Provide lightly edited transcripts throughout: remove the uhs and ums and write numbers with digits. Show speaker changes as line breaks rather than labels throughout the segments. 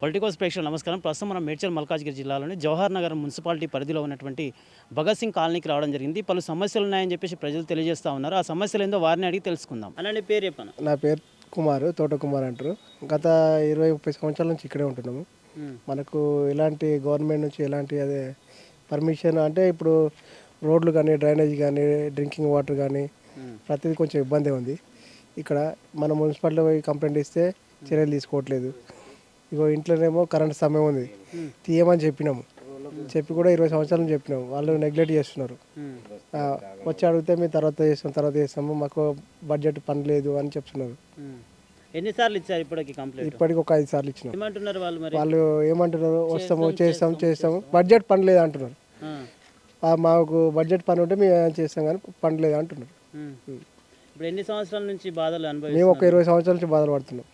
Politicos ప్రేక్షకులు నమస్కారం. ప్రస్తుతం మనం మేడ్చల్ మల్కాజ్గిరి జిల్లాలోని జవహర్ నగర్ మున్సిపాలిటీ పరిధిలో ఉన్నటువంటి భగత్ సింగ్ కాలనీకి రావడం జరిగింది. పలు సమస్యలు ఉన్నాయని చెప్పేసి ప్రజలు తెలియజేస్తూ ఉన్నారు. ఆ సమస్యలు ఏందో వారిని అడిగి తెలుసుకుందాం. అలాంటి పేరు చెప్పాను.
నా పేరు కుమార్, తోట కుమార్ అంటారు. గత 20-30 సంవత్సరాల నుంచి ఇక్కడే ఉంటున్నాము. మనకు ఎలాంటి గవర్నమెంట్ నుంచి ఎలాంటి అదే పర్మిషన్ అంటే ఇప్పుడు రోడ్లు కానీ, డ్రైనేజ్ కానీ, డ్రింకింగ్ వాటర్ కానీ ప్రతిదీ కొంచెం ఇబ్బంది ఉంది. ఇక్కడ మన మున్సిపాలిటీ పోయి కంప్లైంట్ ఇస్తే చర్యలు తీసుకోవట్లేదు. ఇగో ఇంట్లోనేమో కరెంట్ సమయం ఉంది, తీయమని చెప్పినాము. చెప్పి కూడా 20 సంవత్సరాలు చెప్పినాము. వాళ్ళు నెగ్లెక్ట్ చేస్తున్నారు. వచ్చి అడిగితే మేము తర్వాత చేస్తాము, మాకు బడ్జెట్ పని లేదు అని చెప్తున్నారు.
ఎన్నిసార్లు ఇచ్చారు ఇప్పటికి కంప్లైంట్?
ఇప్పటికి ఒక 5 సార్లు ఇచ్చినాం.
ఏమంటున్నారు వాళ్ళు? మరి
వాళ్ళు ఏమంటున్నారు, వస్తాము చేస్తాము బడ్జెట్ పని లేదు అంటున్నారు. మాకు బడ్జెట్ పని ఉంటే మేము ఏం చేస్తాం కానీ పని లేదు అంటున్నారు.
ఇప్పుడు ఎన్ని సంవత్సరాల నుంచి బాధలు అనుభవిస్తున్నారు?
మేము ఒక 20 సంవత్సరాల నుంచి బాధలు పడుతున్నాం.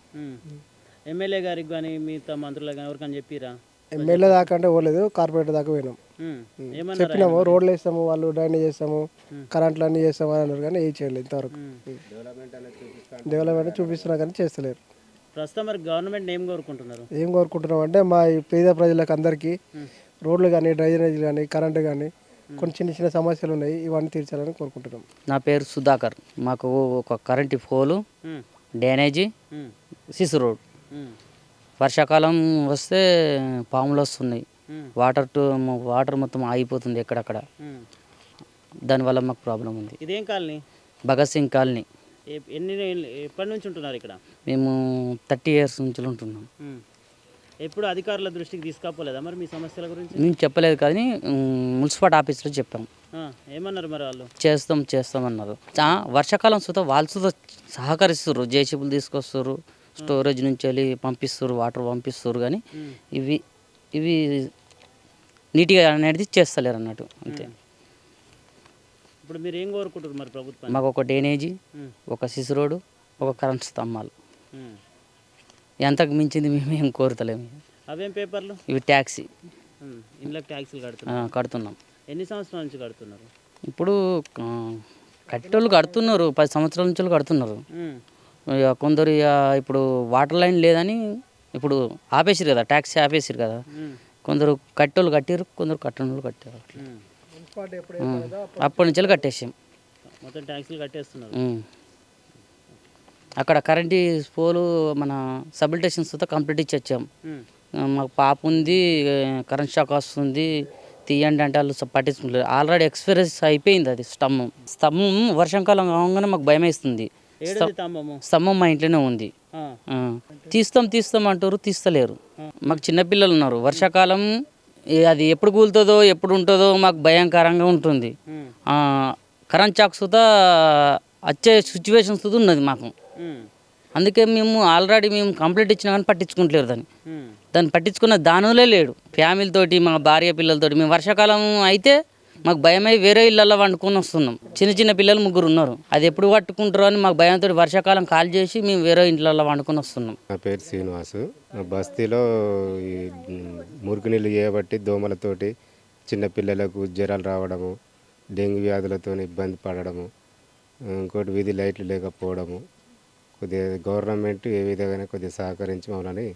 ఎమ్మెల్యే గారికి కానీ మిగతా మంత్రులకు కానీ ఎవరికని చెప్పిరా?
ఎమ్మెల్యే దాకా అంటే పోలేదు, కార్పొరేటర్ దాకా పోయినాం. చెప్పినాము రోడ్లు వేస్తాము, వాళ్ళు డ్రైనేజ్ చేస్తాము, కరెంట్లు అన్నీ చేస్తాము అని అన్నారు కానీ ఏం చేయలేదు ఇంతవరకు. డెవలప్మెంట్ చూపిస్తున్నా కానీ చేస్తలేరు.
ప్రస్తుతం మరి గవర్నమెంట్ ఏం
కోరుకుంటున్నాం అంటే మా ఈ పేద ప్రజలకు అందరికీ రోడ్లు కానీ, డ్రైనేజ్ కానీ, కరెంటు కానీ కొన్ని చిన్న చిన్న సమస్యలు ఉన్నాయి, ఇవన్నీ తీర్చాలని కోరుకుంటున్నాం.
నా పేరు సుధాకర్. మాకు ఒక current pole, drainage, CC road. వర్షాకాలం వస్తే పాములు వస్తున్నాయి, వాటర్ మొత్తం ఆగిపోతుంది ఎక్కడక్కడ. దానివల్ల మాకు ప్రాబ్లం ఉంది.
ఇదేం కాలనీ?
భగత్ సింగ్ కాలనీ.
ఎప్పటి నుంచి ఉంటున్నారు ఇక్కడ?
మేము 30 years నుంచి ఉంటున్నాం.
ఎప్పుడు అధికారుల దృష్టికి తీసుకపోలేదా మరి మీ సమస్యల గురించి?
మేము చెప్పలేదు కానీ మున్సిపల్ ఆఫీస్లో చెప్పాం.
ఏమన్నారు మరి వాళ్ళు?
చేస్తామన్నారు. వర్షాకాలం సుతా వాళ్ళు సుతా సహకరిస్తారు, జేసీబీలు తీసుకొస్తారు, స్టోరేజ్ నుంచి వెళ్ళి పంపిస్తారు, వాటర్ పంపిస్తారు. కానీ ఇవి నీట్గా అనేది చేస్తలేరు అన్నట్టు అంతే.
ఇప్పుడు మీరు ఏం కోరుకుంటారు మరి ప్రభుత్వం?
మాకు ఒక డ్రైనేజీ, ఒక సిసి రోడ్డు, ఒక కరెంట్ స్తంభాలు. ఎంతకు మించింది మేము ఏం కోరుతలేము.
అవేం పేపర్లు?
ఇవి ట్యాక్సీ.
ఇండ్లకు ట్యాక్సీలు
కడుతున్నాం.
ఎన్ని సంవత్సరాల నుంచి కడుతున్నారు?
ఇప్పుడు కట్టేళ్ళు కడుతున్నారు, 10 సంవత్సరాల నుంచి కడుతున్నారు. కొందరు ఇప్పుడు వాటర్ లైన్ లేదని ఇప్పుడు ఆపేసారు కదా, ట్యాక్సీ ఆపేసారు కదా. కొందరు కట్టోళ్ళు కట్టారు, కొందరు కట్టనోళ్ళు కట్టారు. అప్పటి నుంచి కట్టేసాం.
మొత్తం ట్యాక్సీలు కట్టేస్తున్నారు.
అక్కడ కరెంటు పోలు మన సబ్స్టేషన్స్తో కంప్లీట్ ఇచ్చి వచ్చాం. మాకు పాప ఉంది, కరెంట్ షాక్ వస్తుంది, తీయండి అంటే వాళ్ళు పట్టించుకుంటారు. ఆల్రెడీ ఎక్స్పీరియన్స్ అయిపోయింది. అది స్తంభం వర్షాకాలం కాగానే మాకు భయం వేస్తుంది. స్తంభం మా ఇంట్లోనే ఉంది. తీస్తాం అంటారు, తీస్తలేరు. మాకు చిన్నపిల్లలు ఉన్నారు. వర్షాకాలం అది ఎప్పుడు కూలుతుందో ఎప్పుడు ఉంటుందో మాకు భయంకరంగా ఉంటుంది. కరెంట్ షాక్ సుతా వచ్చే సిచ్యువేషన్స్ ఉన్నది మాకు. అందుకే ఆల్రెడీ మేము కంప్లీట్ ఇచ్చినా కానీ పట్టించుకుంటలేరు. దాన్ని పట్టించుకున్న దానిలో లేడు. ఫ్యామిలీతోటి, మా భార్య పిల్లలతోటి మేము వర్షాకాలం అయితే మాకు భయమై వేరే ఇళ్ళల్లో వండుకొని వస్తున్నాం. చిన్న పిల్లలు 3 ఉన్నారు. అది ఎప్పుడు పట్టుకుంటారో అని మాకు భయంతో వర్షాకాలం కాల్ చేసి మేము వేరే ఇంట్లలో వండుకొని వస్తున్నాం.
నా పేరు శ్రీనివాసు. మా బస్తీలో ఈ మురికి నీళ్ళు చేయబట్టి దోమలతోటి చిన్నపిల్లలకు జ్వరాలు రావడము, డెంగ్యూ వ్యాధులతో ఇబ్బంది పడడము, ఇంకోటి వీధి లైట్లు లేకపోవడము. కొద్దిగా గవర్నమెంట్ ఏ విధంగా కొద్దిగా సహకరించి మమ్మల్ని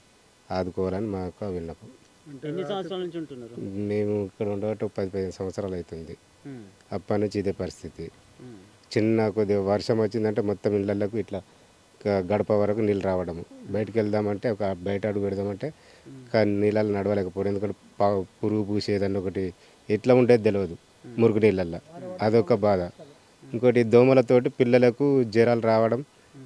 ఆదుకోవాలని మా యొక్క విన్నపం.
ఎన్ని సంవత్సరాల నుంచి ఉంటున్నారు?
మేము ఇక్కడ ఉండబట్టి 10-15 సంవత్సరాలు అవుతుంది. అప్పటి నుంచి ఇదే పరిస్థితి. కొద్దిగా వర్షం వచ్చిందంటే మొత్తం ఇళ్ళకు ఇట్లా గడప వరకు నీళ్ళు రావడము. బయటకు వెళ్దామంటే బయట అడుగు పెడదామంటే నీళ్ళల్లో నడవలేకపోవడం. ఎందుకంటే పురుగు పూసేదన్న ఒకటి ఎట్లా ఉండేది తెలియదు మురుగు నీళ్ళల్లో. అదొక బాధ. ఇంకోటి దోమలతోటి పిల్లలకు జ్వరాలు రావడం,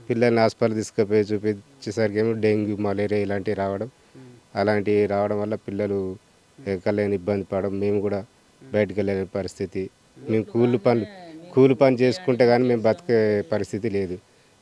పిల్లల్ని హాస్పిటల్ తీసుకుపోయి చూపించేసరికి ఏమో డెంగ్యూ, మలేరియా ఇలాంటివి రావడం. అలాంటివి రావడం వల్ల పిల్లలు ఎక్కలేని ఇబ్బంది పడడం, మేము కూడా బయటకు వెళ్ళలేని పరిస్థితి. మేము కూలి పని చేసుకుంటే కానీ మేము బతికే పరిస్థితి లేదు.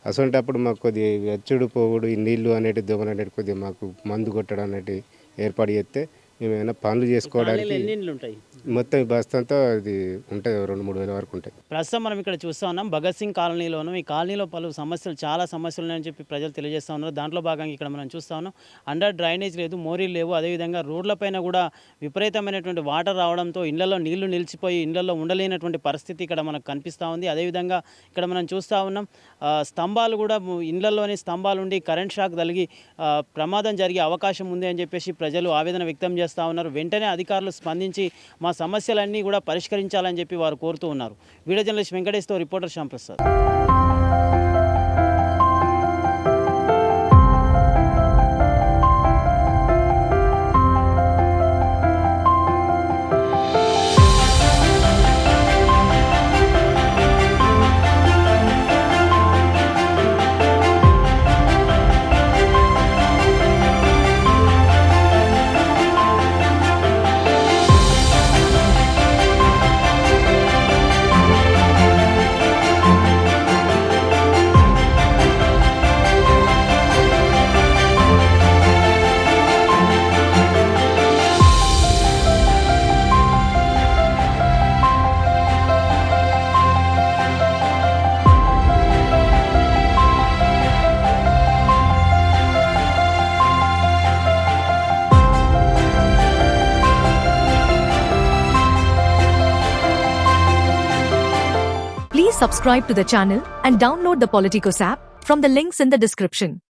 అసలుంటప్పుడు మాకు కొద్దిగా వచ్చుడు పోవుడు, ఈ నీళ్లు అనేటి దోమలు అనేటి కొద్దిగా మాకు మందు కొట్టడం అనేటి ఏర్పాటు చేస్తే ఏమైనా పనులు
కాలనీలో
చేసుకోవడానికి
ఎన్ని ఇండ్లు ఉంటాయి?
మొత్తం ఈ బస్తంతా ఇది ఉంటుంది, 2-3 వేల వరకు ఉంటాయి.
ప్రస్తుతం మనం ఇక్కడ చూస్తూ ఉన్నాం భగత్ సింగ్ కాలనీలోను. ఈ కాలనీలో పలు సమస్యలు, చాలా సమస్యలు ఉన్నాయని చెప్పి ప్రజలు తెలియజేస్తూ ఉన్నారు. దాంట్లో భాగంగా ఇక్కడ మనం చూస్తూ ఉన్నాం అండర్ డ్రైనేజ్ లేదు, మోరీలు లేవు. అదేవిధంగా రోడ్లపైన కూడా విపరీతమైనటువంటి వాటర్ రావడంతో ఇళ్లలో నీళ్లు నిలిచిపోయి ఇళ్లలో ఉండలేనటువంటి పరిస్థితి ఇక్కడ మనకు కనిపిస్తూ ఉంది. అదేవిధంగా ఇక్కడ మనం చూస్తూ ఉన్నాం స్తంభాలు కూడా ఇళ్లలోని స్తంభాలు ఉండి కరెంట్ షాక్ తగిలి ప్రమాదం జరిగే అవకాశం ఉంది అని చెప్పేసి ప్రజలు ఆవేదన వ్యక్తం చేస్తూ ఉన్నారు. వెంటనే అధికారులు స్పందించి మా సమస్యలన్నీ కూడా పరిష్కరించాలని చెప్పి వారు కోరుతూ ఉన్నారు. వీడియో జర్నలిస్ట్ వెంకటేష్తో reporter Shyamprasad.
Please subscribe to the channel and download the Politicos app from the links in the description.